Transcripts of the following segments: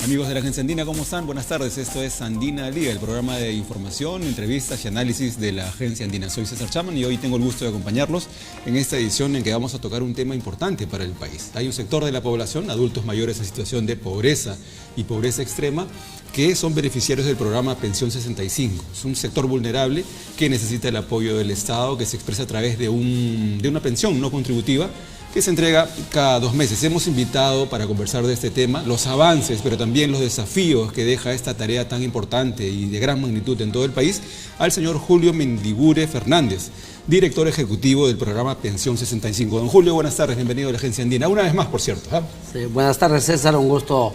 Amigos de la Agencia Andina, ¿cómo están? Buenas tardes, esto es Andina al Día, el programa de información, entrevistas y análisis de la Agencia Andina. Soy César Chapman y hoy tengo el gusto de acompañarlos en esta edición en que vamos a tocar un tema importante para el país. Hay un sector de la población, adultos mayores en situación de pobreza y pobreza extrema, que son beneficiarios del programa Pensión 65. Es un sector vulnerable que necesita el apoyo del Estado, que se expresa a través de una pensión no contributiva, que se entrega cada 2 meses. Hemos invitado para conversar de este tema, los avances, pero también los desafíos que deja esta tarea tan importante y de gran magnitud en todo el país, al señor Julio Mendigure Fernández, director ejecutivo del programa Pensión 65. Don Julio, buenas tardes, bienvenido a la Agencia Andina. Una vez más, por cierto. Sí, buenas tardes, César, un gusto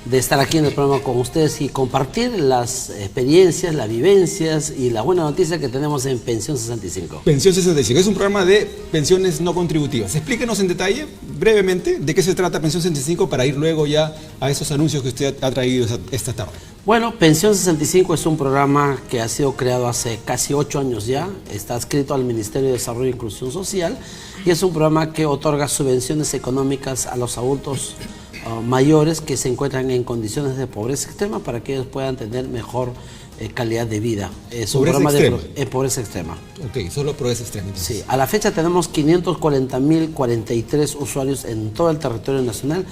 de estar aquí en el programa con ustedes y compartir las experiencias, las vivencias y la buena noticia que tenemos en Pensión 65. Pensión 65 es un programa de pensiones no contributivas. Explíquenos en detalle, brevemente, de qué se trata Pensión 65 para ir luego ya a esos anuncios que usted ha traído esta tarde. Bueno, Pensión 65 es un programa que ha sido creado hace casi 8 años ya, está adscrito al Ministerio de Desarrollo e Inclusión Social y es un programa que otorga subvenciones económicas a los adultos mayores que se encuentran en condiciones de pobreza extrema para que ellos puedan tener mejor calidad de vida. Es un programa de pobreza extrema. Ok, solo pobreza extrema. Sí, a la fecha tenemos 540.043 usuarios en todo el territorio nacional.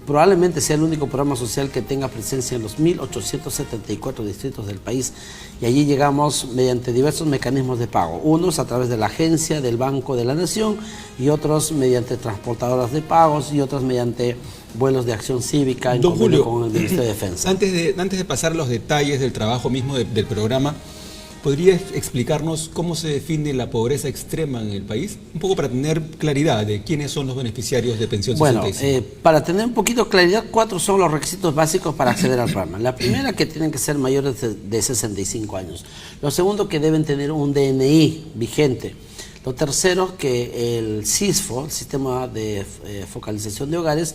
Probablemente sea el único programa social que tenga presencia en los 1.874 distritos del país. Y allí llegamos mediante diversos mecanismos de pago. Unos a través de la agencia del Banco de la Nación y otros mediante transportadoras de pagos y otros mediante vuelos de acción cívica en convenio con el Ministerio de Defensa. Antes de pasar a los detalles del trabajo mismo del programa, ¿podría explicarnos cómo se define la pobreza extrema en el país? Un poco para tener claridad de quiénes son los beneficiarios de Pensión 65. Bueno, para tener un poquito de claridad, 4 son los requisitos básicos para acceder al programa. La primera, que tienen que ser mayores de 65 años. Lo segundo, que deben tener un DNI vigente. Lo tercero, que el SISFO, el Sistema de Focalización de Hogares,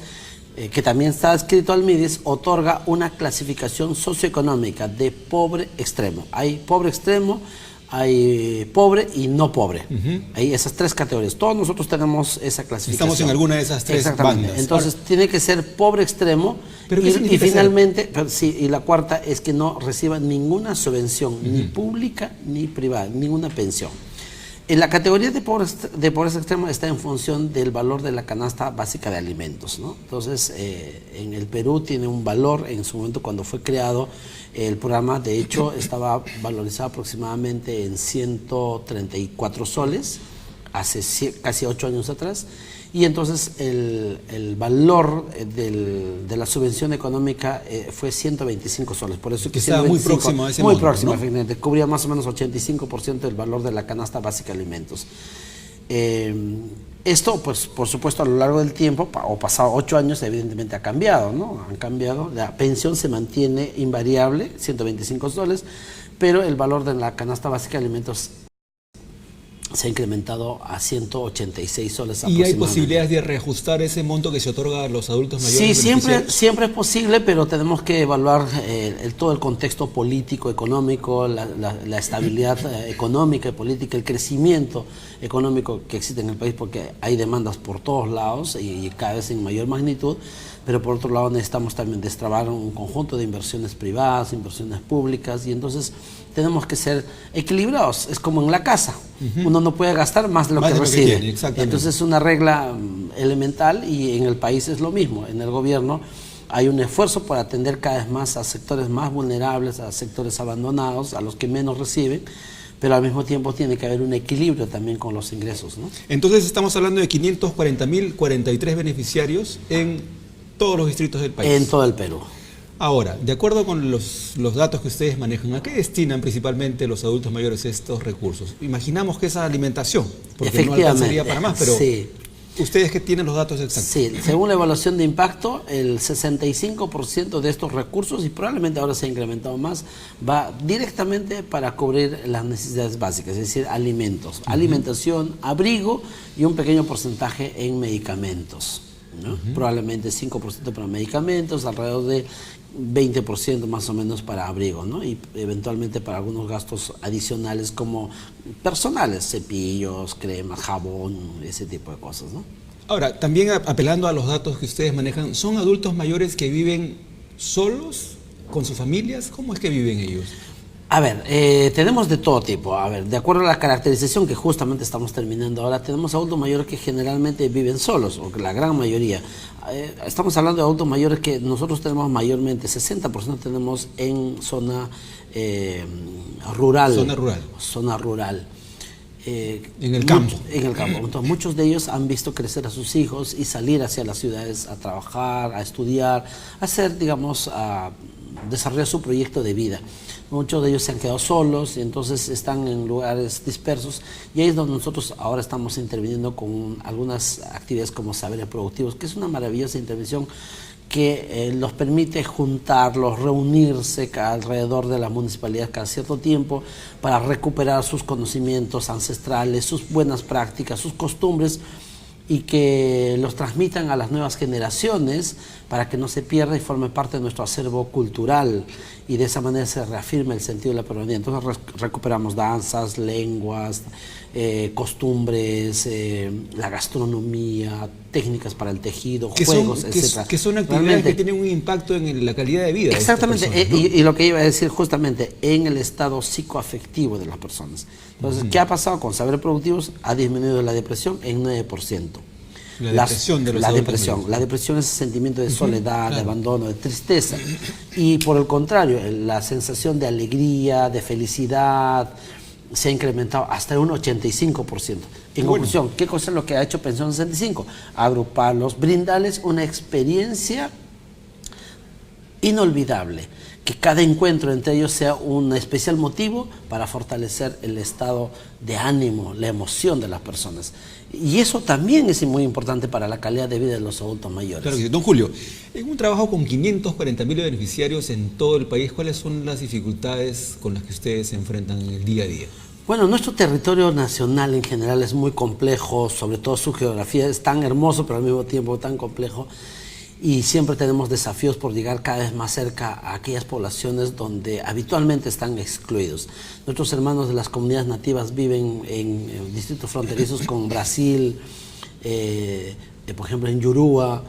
que también está adscrito al MIDIS, otorga una clasificación socioeconómica de pobre extremo. Hay pobre extremo, hay pobre y no pobre. Hay esas 3 categorías. Todos nosotros tenemos esa clasificación. Estamos en alguna de esas 3 bandas. Entonces tiene que ser pobre extremo. ¿Pero y finalmente, sí, y la cuarta es que no reciba ninguna subvención, ni pública ni privada, ninguna pensión. En la categoría de pobreza extrema está en función del valor de la canasta básica de alimentos, ¿no? Entonces, en el Perú tiene un valor, en su momento cuando fue creado el programa, de hecho, estaba valorizado aproximadamente en 134 soles, hace casi 8 años atrás, y entonces el valor de la subvención económica fue 125 soles. Por eso que estaba muy próximo a ese monto, próximo, ¿no? Efectivamente, cubría más o menos 85% del valor de la canasta básica de alimentos. Esto, pues, por supuesto, a lo largo del tiempo, o pasado 8 años, evidentemente ha cambiado, ¿no? Han cambiado, la pensión se mantiene invariable, 125 soles, pero el valor de la canasta básica de alimentos se ha incrementado a 186 soles aproximadamente. ¿Y hay posibilidades de reajustar ese monto que se otorga a los adultos mayores? Sí, siempre es posible, pero tenemos que evaluar todo el contexto político, económico, la estabilidad económica y política, el crecimiento económico que existe en el país, porque hay demandas por todos lados y cada vez en mayor magnitud, pero por otro lado necesitamos también destrabar un conjunto de inversiones privadas, inversiones públicas, y entonces tenemos que ser equilibrados. Es como en la casa, uno no puede gastar más de lo que recibe. Entonces es una regla elemental, y en el país es lo mismo. En el gobierno hay un esfuerzo por atender cada vez más a sectores más vulnerables, a sectores abandonados, a los que menos reciben, pero al mismo tiempo tiene que haber un equilibrio también con los ingresos, ¿no? Entonces estamos hablando de 540.043 beneficiarios en todos los distritos del país. En todo el Perú. Ahora, de acuerdo con los datos que ustedes manejan, ¿a qué destinan principalmente los adultos mayores estos recursos? Imaginamos que es alimentación, porque no alcanzaría para más, pero sí. ¿Ustedes qué tienen los datos exactos? Sí, según la evaluación de impacto, el 65% de estos recursos, y probablemente ahora se ha incrementado más, va directamente para cubrir las necesidades básicas, es decir, alimentos, alimentación, abrigo y un pequeño porcentaje en medicamentos, ¿no? Probablemente 5% para medicamentos, alrededor de 20% más o menos para abrigo, ¿no? Y eventualmente para algunos gastos adicionales como personales, cepillos, cremas, jabón, ese tipo de cosas, ¿no? Ahora, también apelando a los datos que ustedes manejan, ¿son adultos mayores que viven solos, con sus familias? ¿Cómo es que viven ellos? A ver, tenemos de todo tipo. A ver, de acuerdo a la caracterización que justamente estamos terminando ahora, tenemos adultos mayores que generalmente viven solos, o que la gran mayoría. Estamos hablando de adultos mayores que nosotros tenemos mayormente, 60% tenemos en zona rural. Zona rural. Zona rural. En el campo. En el campo. Entonces, muchos de ellos han visto crecer a sus hijos y salir hacia las ciudades a trabajar, a estudiar, a hacer, digamos, a desarrollar su proyecto de vida. Muchos de ellos se han quedado solos y entonces están en lugares dispersos, y ahí es donde nosotros ahora estamos interviniendo con algunas actividades como Saberes Productivos, que es una maravillosa intervención que los permite juntarlos, reunirse alrededor de la municipalidad cada cierto tiempo para recuperar sus conocimientos ancestrales, sus buenas prácticas, sus costumbres, y que los transmitan a las nuevas generaciones para que no se pierda y forme parte de nuestro acervo cultural, y de esa manera se reafirma el sentido de la peruanía. Entonces recuperamos danzas, lenguas, costumbres, la gastronomía, técnicas para el tejido, juegos, etc. Que son actividades que tienen un impacto en la calidad de vida. Exactamente, de estas personas, ¿no? y lo que iba a decir justamente, en el estado psicoafectivo de las personas. Entonces, ¿qué ha pasado con Saberes Productivos? Ha disminuido la depresión en 9%. La depresión de los adultos mayores. La depresión es ese sentimiento de soledad, de abandono, de tristeza. Y por el contrario, la sensación de alegría, de felicidad, se ha incrementado hasta un 85%. En conclusión, ¿qué cosa es lo que ha hecho Pensión 65? Agruparlos, brindarles una experiencia inolvidable, que cada encuentro entre ellos sea un especial motivo para fortalecer el estado de ánimo, la emoción de las personas. Y eso también es muy importante para la calidad de vida de los adultos mayores. Claro que sí. Don Julio, en un trabajo con 540.000 beneficiarios en todo el país, ¿cuáles son las dificultades con las que ustedes se enfrentan en el día a día? Bueno, nuestro territorio nacional en general es muy complejo, sobre todo su geografía es tan hermoso, pero al mismo tiempo tan complejo, y siempre tenemos desafíos por llegar cada vez más cerca a aquellas poblaciones donde habitualmente están excluidos. Nuestros hermanos de las comunidades nativas viven en distritos fronterizos con Brasil, por ejemplo en Yurúa,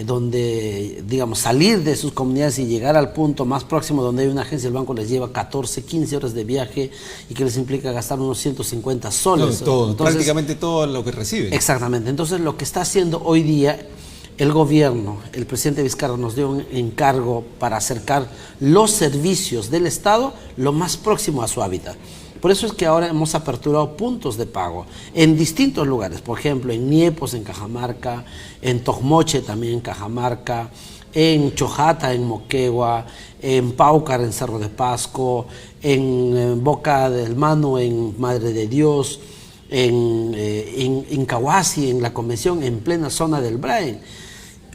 donde, digamos, salir de sus comunidades y llegar al punto más próximo donde hay una agencia del banco les lleva 14, 15 horas de viaje, y que les implica gastar unos 150 soles. Entonces, prácticamente todo lo que reciben. Exactamente. Entonces, lo que está haciendo hoy día el gobierno, el presidente Vizcarra nos dio un encargo para acercar los servicios del Estado lo más próximo a su hábitat. Por eso es que ahora hemos aperturado puntos de pago en distintos lugares, por ejemplo en Niepos, en Cajamarca, en Tojmoche, también en Cajamarca, en Chojata, en Moquegua, en Paucar, en Cerro de Pasco, en Boca del Mano, en Madre de Dios, en Cahuasi, en la Convención, en plena zona del Brain.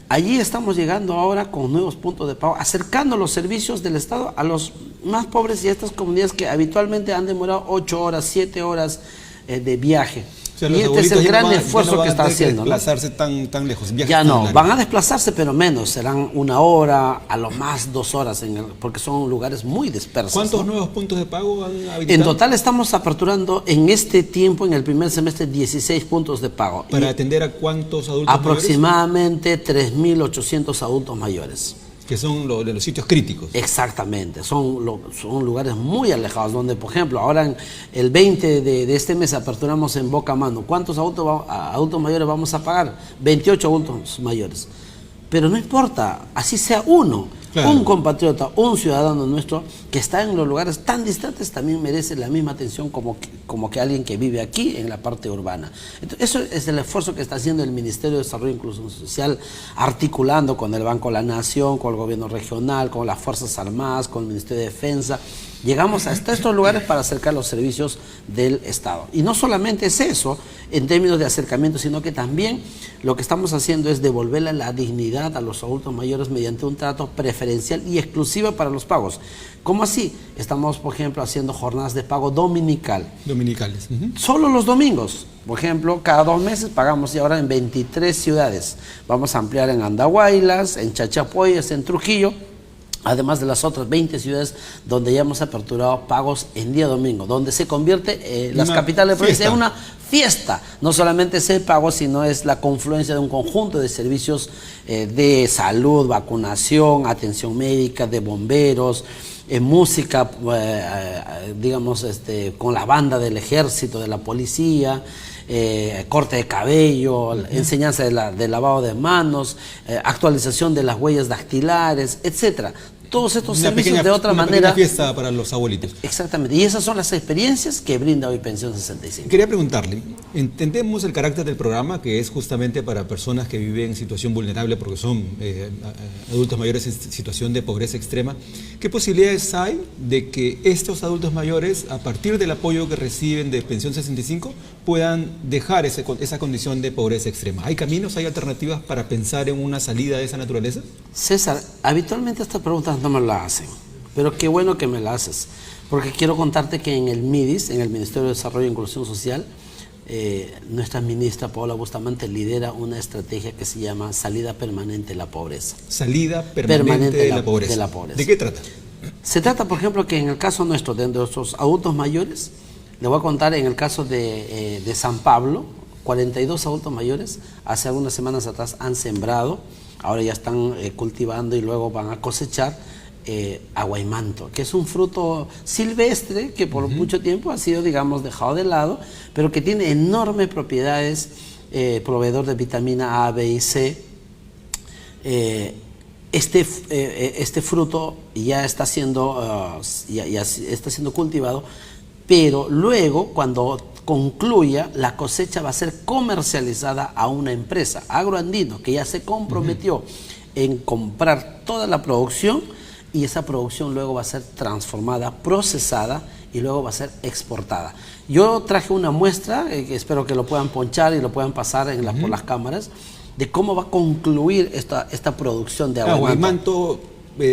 Allí estamos llegando ahora con nuevos puntos de pago, acercando los servicios del Estado a los más pobres y a estas comunidades que habitualmente han demorado 8 horas, 7 horas de viaje. O sea, y este es el gran esfuerzo que está haciendo. Desplazarse tan lejos. Ya no, van a desplazarse, pero menos, serán 1 hora, a lo más 2 horas, porque son lugares muy dispersos. ¿Cuántos nuevos puntos de pago han habilitado? En total estamos aperturando en este tiempo, en el primer semestre, 16 puntos de pago. ¿Para atender a cuántos adultos aproximadamente mayores? 3.800 adultos mayores. Que son de los sitios críticos. Exactamente, son lugares muy alejados, donde, por ejemplo, ahora el 20 de este mes aperturamos en Boca Mano. ¿Cuántos adultos mayores vamos a pagar? 28 adultos mayores. Pero no importa, así sea uno. Claro. Un compatriota, un ciudadano nuestro que está en los lugares tan distantes también merece la misma atención como que alguien que vive aquí en la parte urbana. Entonces, eso es el esfuerzo que está haciendo el Ministerio de Desarrollo e Inclusión Social, articulando con el Banco de la Nación, con el gobierno regional, con las Fuerzas Armadas, con el Ministerio de Defensa. Llegamos hasta estos lugares para acercar los servicios del Estado. Y no solamente es eso, en términos de acercamiento, sino que también lo que estamos haciendo es devolverle la dignidad a los adultos mayores mediante un trato preferencial y exclusivo para los pagos. ¿Cómo así? Estamos, por ejemplo, haciendo jornadas de pago dominical. Dominicales. Solo los domingos. Por ejemplo, cada 2 meses pagamos, y ahora en 23 ciudades. Vamos a ampliar en Andahuaylas, en Chachapoyas, en Trujillo. además de las otras 20 ciudades donde ya hemos aperturado pagos en día domingo, donde se convierte las capitales de provincia en una fiesta. No solamente es el pago, sino es la confluencia de un conjunto de servicios de salud, vacunación, atención médica, de bomberos, música, digamos, con la banda del ejército, de la policía, corte de cabello, enseñanza de lavado de manos, actualización de las huellas dactilares, etcétera. Todos estos servicios de otra manera. Una fiesta para los abuelitos. Exactamente, y esas son las experiencias que brinda hoy Pensión 65. Quería preguntarle, entendemos el carácter del programa, que es justamente para personas que viven en situación vulnerable porque son adultos mayores en situación de pobreza extrema. ¿Qué posibilidades hay de que estos adultos mayores, a partir del apoyo que reciben de Pensión 65, puedan dejar esa condición de pobreza extrema? ¿Hay caminos, hay alternativas para pensar en una salida de esa naturaleza? César, habitualmente estas preguntas no me las hacen, pero qué bueno que me las haces, porque quiero contarte que en el MIDIS, en el Ministerio de Desarrollo e Inclusión Social, nuestra ministra Paola Bustamante lidera una estrategia que se llama Salida Permanente de la Pobreza. Salida permanente de la pobreza. ¿De qué trata? Se trata, por ejemplo, que en el caso nuestro, de nuestros adultos mayores, le voy a contar en el caso de San Pablo, 42 adultos mayores, hace algunas semanas atrás han sembrado, ahora ya están cultivando y luego van a cosechar aguaimanto, que es un fruto silvestre que por mucho tiempo ha sido, digamos, dejado de lado, pero que tiene enormes propiedades, proveedor de vitamina A, B y C. Este fruto ya está siendo, ya está siendo cultivado, pero luego cuando concluya la cosecha va a ser comercializada a una empresa, Agroandino, que ya se comprometió en comprar toda la producción, y esa producción luego va a ser transformada, procesada y luego va a ser exportada. Yo traje una muestra, que espero que lo puedan ponchar y lo puedan pasar por las cámaras, de cómo va a concluir esta producción de aguaimanto.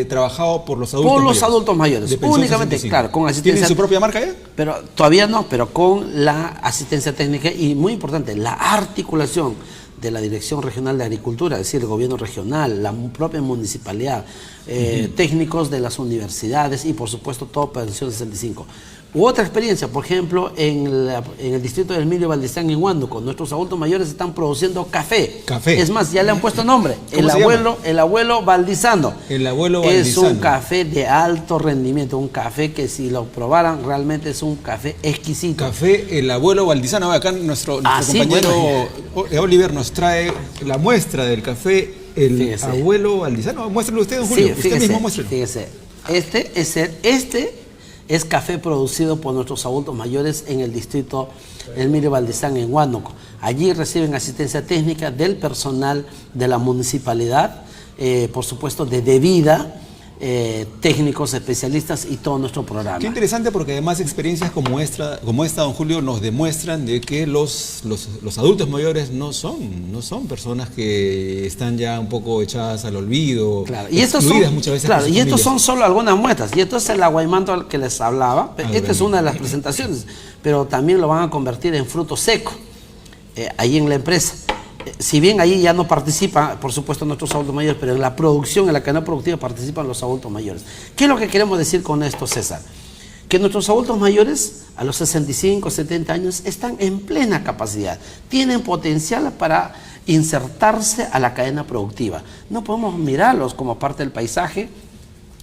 Trabajado por los adultos mayores. Por los adultos mayores, únicamente, 65. Claro, con asistencia. ¿Tienen su propia marca ya? Pero todavía no, pero con la asistencia técnica y, muy importante, la articulación de la Dirección Regional de Agricultura, es decir, el gobierno regional, la propia municipalidad, técnicos de las universidades y, por supuesto, todo Pensión 65. U otra experiencia, por ejemplo, en el distrito de Emilio Valdizán, en Huánuco, nuestros adultos mayores están produciendo café. Café. Es más, ya le han puesto nombre, el abuelo Valdizano. El abuelo Valdizano. Es un café de alto rendimiento, un café que si lo probaran realmente es un café exquisito. Café el abuelo Valdizano. Acá nuestro compañero Oliver nos trae la muestra del café el abuelo Valdizano. Muéstralo usted, don Julio. Sí, usted mismo muéstralo. Fíjese, este es café producido por nuestros adultos mayores en el distrito Emilio Valdizán, en Huánuco. Allí reciben asistencia técnica del personal de la municipalidad, por supuesto de Devida, técnicos, especialistas y todo nuestro programa. Qué interesante, porque además experiencias como esta, don Julio, nos demuestran de que los adultos mayores no son personas que están ya un poco echadas al olvido, claro. Y estos son, muchas veces, claro, y estos son solo algunas muestras, y esto es el aguaimanto al que les hablaba. Esta es una de las presentaciones, pero también lo van a convertir en fruto seco ahí en la empresa. Si bien ahí ya no participan, por supuesto, nuestros adultos mayores, pero en la producción, en la cadena productiva participan los adultos mayores. ¿Qué es lo que queremos decir con esto, César? Que nuestros adultos mayores a los 65, 70 años están en plena capacidad, tienen potencial para insertarse a la cadena productiva. No podemos mirarlos como parte del paisaje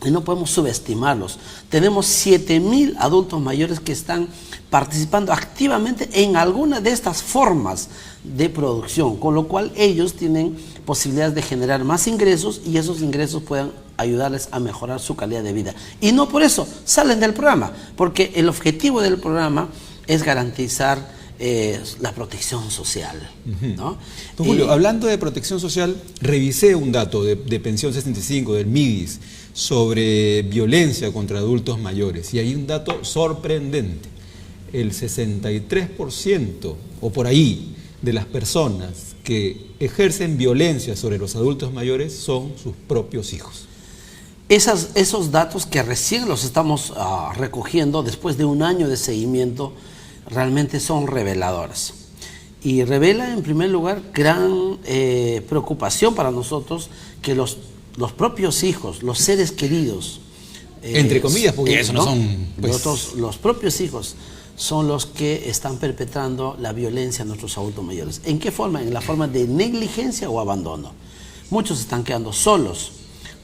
y no podemos subestimarlos. Tenemos 7.000 adultos mayores que están participando activamente en alguna de estas formas de producción, con lo cual ellos tienen posibilidades de generar más ingresos y esos ingresos puedan ayudarles a mejorar su calidad de vida. Y no por eso salen del programa, porque el objetivo del programa es garantizar la protección social, ¿no? Don Julio, hablando de protección social, revisé un dato de Pensión 65, del MIDIS, sobre violencia contra adultos mayores, y hay un dato sorprendente. El 63% o por ahí de las personas que ejercen violencia sobre los adultos mayores son sus propios hijos. Esos datos que recién los estamos recogiendo después de un año de seguimiento realmente son reveladores. Y revela en primer lugar gran preocupación para nosotros que los los propios hijos, los seres queridos, entre comillas, porque eso no son... Pues... los propios hijos son los que están perpetrando la violencia a nuestros adultos mayores. ¿En qué forma? En la forma de negligencia o abandono. Muchos están quedando solos.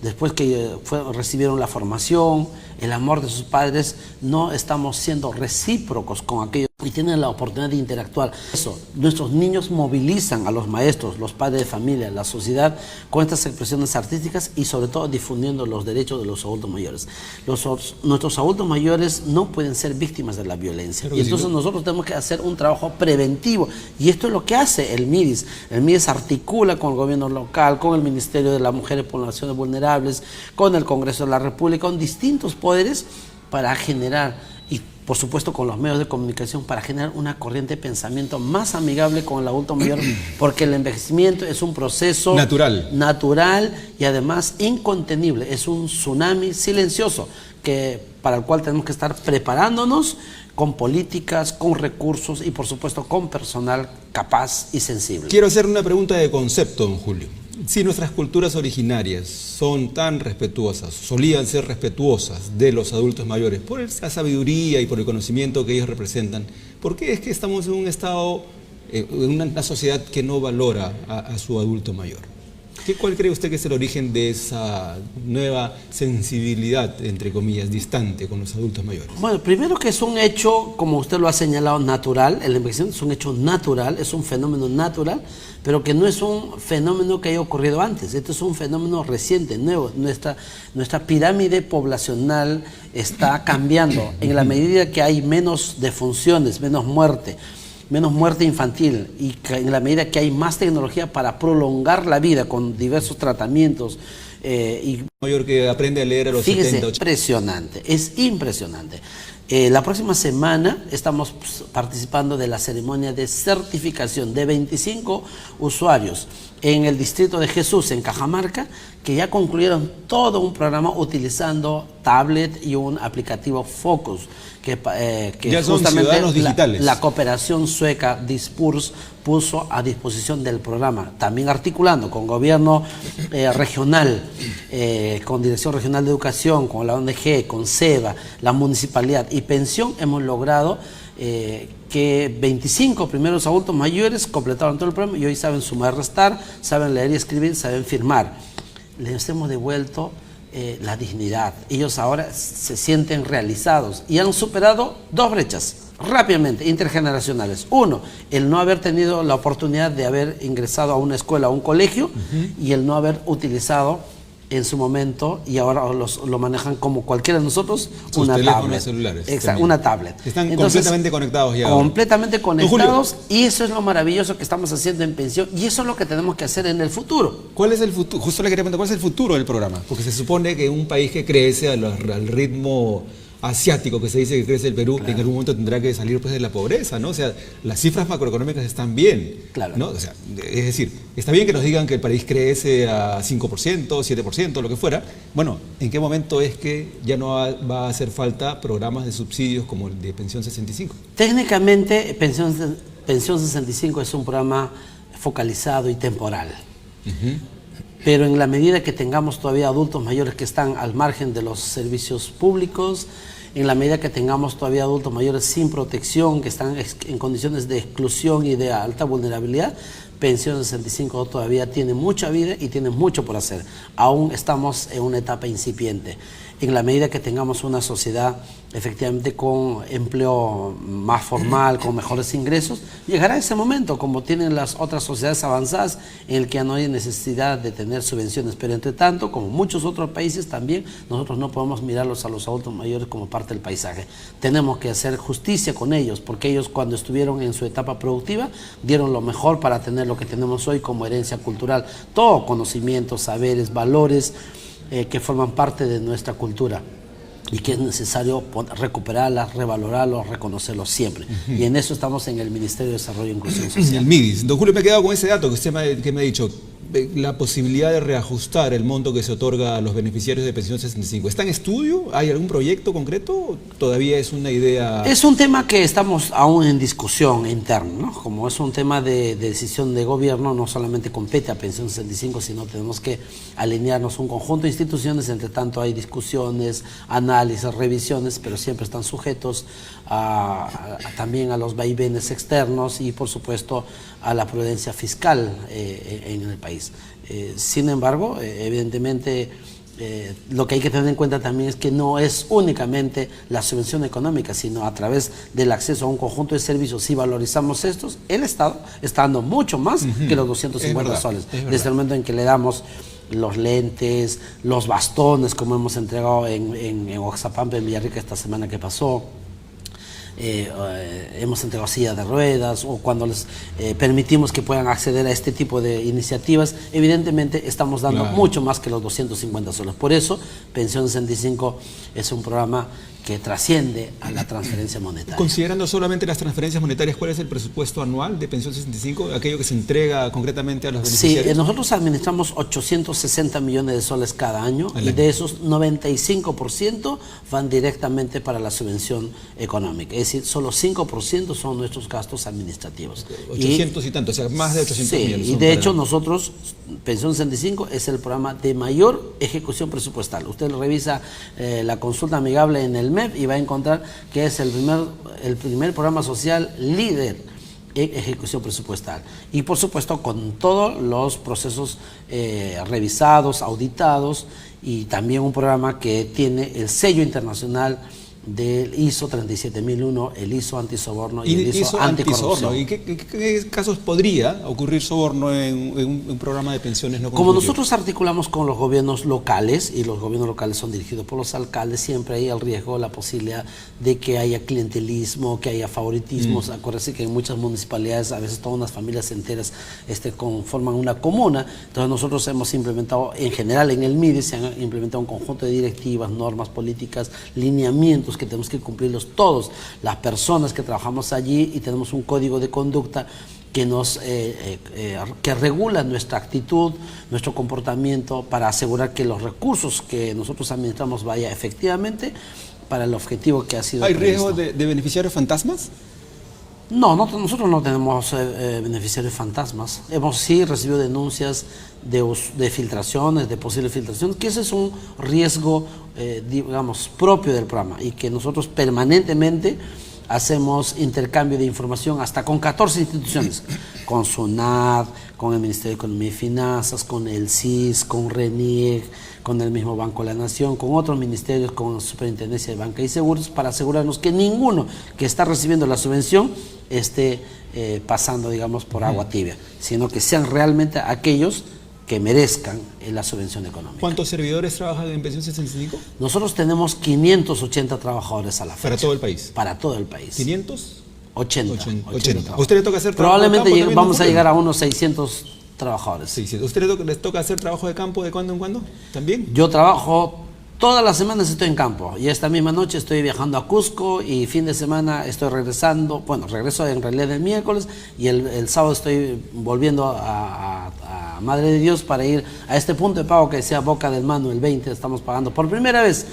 Después que recibieron la formación, el amor de sus padres, no estamos siendo recíprocos con aquellos y tienen la oportunidad de interactuar. Eso, nuestros niños movilizan a los maestros, los padres de familia, la sociedad con estas expresiones artísticas y sobre todo difundiendo los derechos de los adultos mayores. Nuestros adultos mayores no pueden ser víctimas de la violencia. Y entonces nosotros tenemos que hacer un trabajo preventivo. Y esto es lo que hace el MIDIS. El MIDIS articula con el gobierno local, con el Ministerio de la Mujer y Poblaciones Vulnerables, con el Congreso de la República, con distintos poderes para generar, y por supuesto con los medios de comunicación, para generar una corriente de pensamiento más amigable con el adulto mayor, porque el envejecimiento es un proceso natural y además incontenible, es un tsunami silencioso para el cual tenemos que estar preparándonos con políticas, con recursos y por supuesto con personal capaz y sensible. Quiero hacer una pregunta de concepto, don Julio. Si nuestras culturas originarias son tan respetuosas, solían ser respetuosas de los adultos mayores por la sabiduría y por el conocimiento que ellos representan, ¿por qué es que estamos en un estado, en una sociedad que no valora a su adulto mayor? ¿Cuál cree usted que es el origen de esa nueva sensibilidad, entre comillas, distante con los adultos mayores? Bueno, primero que es un hecho, como usted lo ha señalado, natural. El envejecimiento es un hecho natural, es un fenómeno natural, pero que no es un fenómeno que haya ocurrido antes. Esto es un fenómeno reciente, nuevo. Nuestra pirámide poblacional está cambiando en la medida que hay menos defunciones, menos muerte infantil, y en la medida que hay más tecnología para prolongar la vida con diversos tratamientos. Mayor que aprende a leer a los 70, 80. Es impresionante. La próxima semana estamos participando de la ceremonia de certificación de 25 usuarios en el distrito de Jesús, en Cajamarca, que ya concluyeron todo un programa utilizando tablet y un aplicativo Focus, que ya son ciudadanos digitales. La cooperación sueca Dispurs puso a disposición del programa, también articulando con gobierno regional, con Dirección Regional de Educación, con la ONG, con SEBA, la municipalidad y pensión. Hemos logrado que 25 primeros adultos mayores completaron todo el programa y hoy saben sumar, restar, saben leer y escribir, saben firmar. Les hemos devuelto la dignidad. Ellos ahora se sienten realizados y han superado dos brechas rápidamente intergeneracionales. Uno, el no haber tenido la oportunidad de haber ingresado a una escuela o un colegio, y el no haber utilizado en su momento, y ahora lo manejan como cualquiera de nosotros, sus una tablet. Celulares. Exacto, una tablet. Están completamente conectados ya. Completamente conectados, y eso es lo maravilloso que estamos haciendo en pensión, y eso es lo que tenemos que hacer en el futuro. ¿Cuál es el futuro? Justo le quería preguntar, ¿cuál es el futuro del programa? Porque se supone que un país que crece al ritmo asiático que se dice que crece el Perú, claro, en algún momento tendrá que salir pues de la pobreza, ¿no? O sea, las cifras macroeconómicas están bien, claro, ¿no? O sea, es decir, está bien que nos digan que el país crece a 5%, 7%, lo que fuera. Bueno, ¿en qué momento es que ya no va a hacer falta programas de subsidios como el de Pensión 65? Técnicamente, Pensión 65 es un programa focalizado y temporal. Pero en la medida que tengamos todavía adultos mayores que están al margen de los servicios públicos, en la medida que tengamos todavía adultos mayores sin protección, que están en condiciones de exclusión y de alta vulnerabilidad, Pensión 65 todavía tiene mucha vida y tiene mucho por hacer. Aún estamos en una etapa incipiente. En la medida que tengamos una sociedad efectivamente con empleo más formal, con mejores ingresos, llegará ese momento, como tienen las otras sociedades avanzadas, en el que ya no hay necesidad de tener subvenciones. Pero entre tanto, como muchos otros países también, nosotros no podemos mirarlos a los adultos mayores como parte del paisaje. Tenemos que hacer justicia con ellos, porque ellos, cuando estuvieron en su etapa productiva, dieron lo mejor para tener lo que tenemos hoy como herencia cultural. Todo conocimiento, saberes, valores que forman parte de nuestra cultura. y que es necesario recuperarlas, revalorarlos, reconocerlos siempre. Y en eso estamos en el Ministerio de Desarrollo e Inclusión Social. El MIDIS. Don Julio, me he quedado con ese dato que usted me ha dicho, la posibilidad de reajustar el monto que se otorga a los beneficiarios de pensión 65. ¿Está en estudio? ¿Hay algún proyecto concreto? ¿O todavía es una idea? Es un tema que estamos aún en discusión interna, ¿no? Como es un tema de decisión de gobierno, no solamente compete a pensión 65, sino tenemos que alinearnos un conjunto de instituciones. Entre tanto hay discusiones, análisis, revisiones, pero siempre están sujetos también a los vaivenes externos y por supuesto a la prudencia fiscal en el país. Sin embargo, evidentemente lo que hay que tener en cuenta también es que no es únicamente la subvención económica, sino a través del acceso a un conjunto de servicios. Si valorizamos estos, el Estado está dando mucho más que los 250 soles. Desde el momento en que le damos los lentes, los bastones, como hemos entregado en Oaxapampa, en Villarrica esta semana que pasó. Hemos entregado sillas de ruedas, o cuando les permitimos que puedan acceder a este tipo de iniciativas, evidentemente estamos dando mucho más que los 250 soles. Por eso, Pensión 65 es un programa que trasciende a la transferencia monetaria. Considerando solamente las transferencias monetarias, ¿cuál es el presupuesto anual de Pensión 65? Aquello que se entrega concretamente a los beneficiarios. Sí, nosotros administramos 860 millones de soles cada año y de esos 95% van directamente para la subvención económica. Es decir, solo 5% son nuestros gastos administrativos. 800 y tanto, o sea, más de 800 millones. Y de hecho nosotros, Pensión 65 es el programa de mayor ejecución presupuestal. Usted revisa la consulta amigable en el MEP y va a encontrar que es el primer programa social líder en ejecución presupuestal. Y por supuesto con todos los procesos revisados, auditados, y también un programa que tiene el sello internacional del ISO 37001, el ISO antisoborno y el ISO anticorrupción. ¿Y qué casos podría ocurrir soborno en un programa de pensiones no Como contributivo? nosotros articulamos con los gobiernos locales, y los gobiernos locales son dirigidos por los alcaldes, siempre hay el riesgo, la posibilidad de que haya clientelismo, que haya favoritismos. Acuérdense que en muchas municipalidades a veces todas unas familias enteras conforman una comuna. Entonces nosotros hemos implementado, en general en el MIDIS se han implementado un conjunto de directivas, normas, políticas, lineamientos que tenemos que cumplirlos todos, las personas que trabajamos allí, y tenemos un código de conducta que que regula nuestra actitud, nuestro comportamiento, para asegurar que los recursos que nosotros administramos vaya efectivamente para el objetivo que ha sido ¿Hay previsto. riesgo de beneficiarios fantasmas? No, nosotros no tenemos beneficiarios fantasmas. Hemos sí recibido denuncias de filtraciones, de posibles filtraciones, que ese es un riesgo, digamos, propio del programa, y que nosotros permanentemente hacemos intercambio de información hasta con 14 instituciones, con SUNAT, con el Ministerio de Economía y Finanzas, con el CIS, con RENIEC, con el mismo Banco de la Nación, con otros ministerios, con la Superintendencia de Banca y Seguros, para asegurarnos que ninguno que está recibiendo la subvención esté pasando, digamos, por agua tibia, sino que sean realmente aquellos que merezcan la subvención económica. ¿Cuántos servidores trabajan en Pensión 65? Nosotros tenemos 580 trabajadores a la fecha. ¿Para todo el país? Para todo el país. ¿500? 80. ¿A usted le toca hacer trabajo Probablemente de campo vamos a también? llegar a unos 600 trabajadores. Sí. ¿A usted les toca hacer trabajo de campo de cuando en cuando? ¿También? Yo trabajo todas las semanas, estoy en campo, y esta misma noche estoy viajando a Cusco, y fin de semana estoy regresando, bueno, regreso en realidad el miércoles, y el sábado estoy volviendo a Madre de Dios para ir a este punto de pago que decía Boca del Mano, el 20, estamos pagando por primera vez.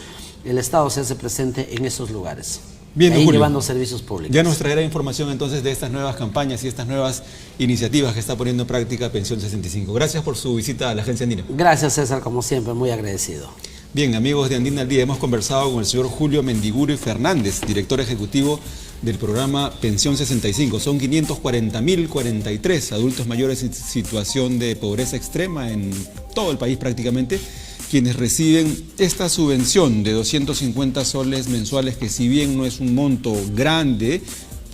El Estado se hace presente en esos lugares. Bien, ahí Julio, llevando servicios públicos. Ya nos traerá información entonces de estas nuevas campañas y estas nuevas iniciativas que está poniendo en práctica Pensión 65. Gracias por su visita a la Agencia Andina. Gracias, César, como siempre, muy agradecido. Bien, amigos de Andina al Día, hemos conversado con el señor Julio Mendiguri Fernández, director ejecutivo del programa Pensión 65. Son 540.043 adultos mayores en situación de pobreza extrema en todo el país prácticamente, quienes reciben esta subvención de 250 soles mensuales, que si bien no es un monto grande,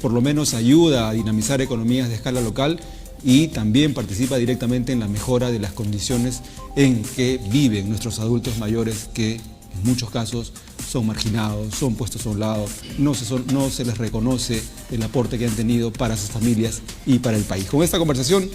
por lo menos ayuda a dinamizar economías de escala local y también participa directamente en la mejora de las condiciones en que viven nuestros adultos mayores, que en muchos casos son marginados, son puestos a un lado, no se les reconoce el aporte que han tenido para sus familias y para el país. Con esta conversación